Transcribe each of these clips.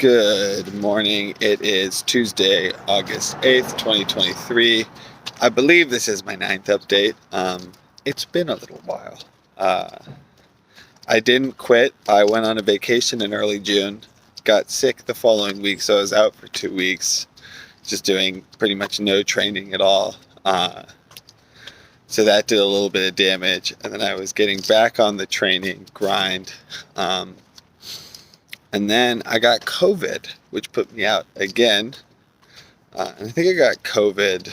Good morning. It is Tuesday, August 8th, 2023. I believe this is my 9th update. It's been a little while. I didn't quit. I went on a vacation in early June, got sick the following week, so I was out for 2 weeks, just doing pretty much no training at all. So that did a little bit of damage, and then I was getting back on the training grind. And then I got COVID, which put me out again. And I think I got COVID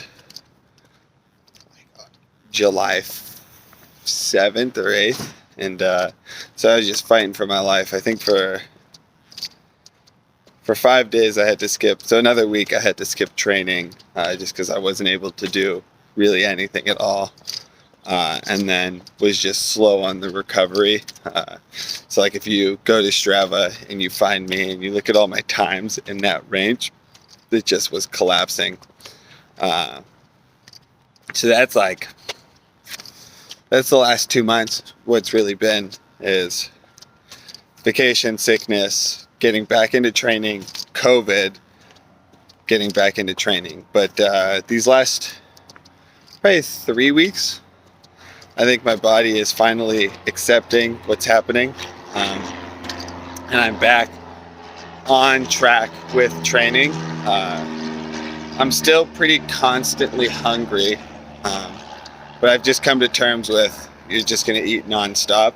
July 7th or 8th. And so I was just fighting for my life. I think for 5 days I had to skip. So another week I had to skip training just because I wasn't able to do really anything at all. And then was just slow on the recovery. So like if you go to Strava and you find me and you look at all my times in that range, it just was collapsing. So that's the last 2 months. What's really been is vacation, sickness, getting back into training, COVID, getting back into training. But these last probably 3 weeks, I think my body is finally accepting what's happening, and I'm back on track with training. I'm still pretty constantly hungry, but I've just come to terms with you're just going to eat nonstop,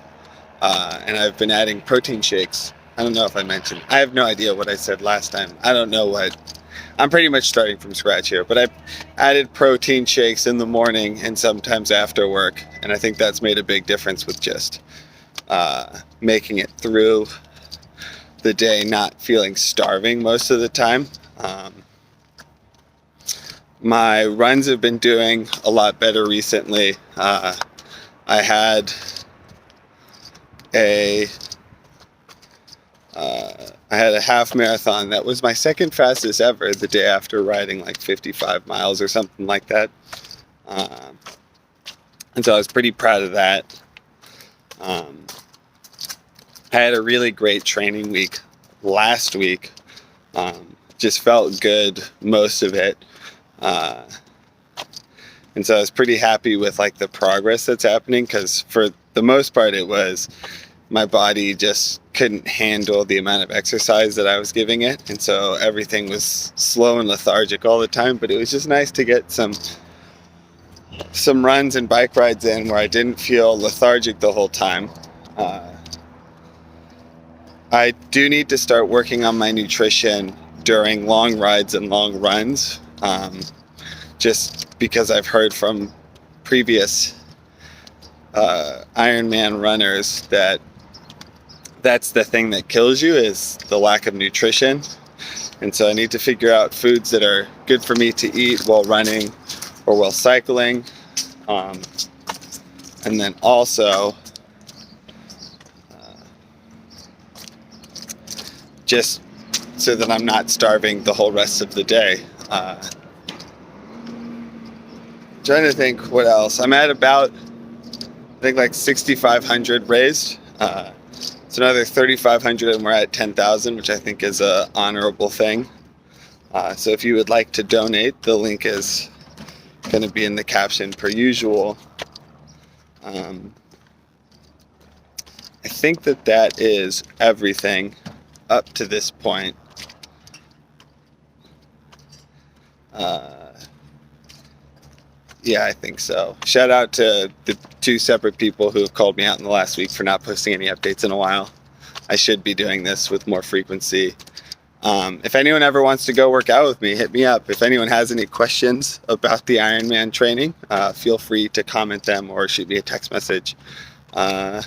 and I've been adding protein shakes. I don't know if I mentioned. I have no idea what I said last time. I don't know what. I'm pretty much starting from scratch here, but I've added protein shakes in the morning and sometimes after work, and I think that's made a big difference with just making it through the day, not feeling starving most of the time. My runs have been doing a lot better recently. I had a half marathon that was my second fastest ever the day after riding like 55 miles or something like that. And so I was pretty proud of that. I had a really great training week last week. Just felt good most of it. And so I was pretty happy with like the progress that's happening, because for the most part it was my body just couldn't handle the amount of exercise that I was giving it, and so everything was slow and lethargic all the time. But it was just nice to get some runs and bike rides in where I didn't feel lethargic the whole time. I do need to start working on my nutrition during long rides and long runs, just because I've heard from previous Ironman runners that that's the thing that kills you, is the lack of nutrition. And so I need to figure out foods that are good for me to eat while running or while cycling. And then also just so that I'm not starving the whole rest of the day. Trying to think what else. I'm at about, I think, like 6,500 raised. It's another 3,500 and we're at 10,000, which I think is a honorable thing. So if you would like to donate, the link is going to be in the caption per usual. I think that is everything up to this point. Yeah, I think so. Shout out to the 2 separate people who have called me out in the last week for not posting any updates in a while. I should be doing this with more frequency. If anyone ever wants to go work out with me, hit me up. If anyone has any questions about the Ironman training, feel free to comment them or shoot me a text message. Yeah,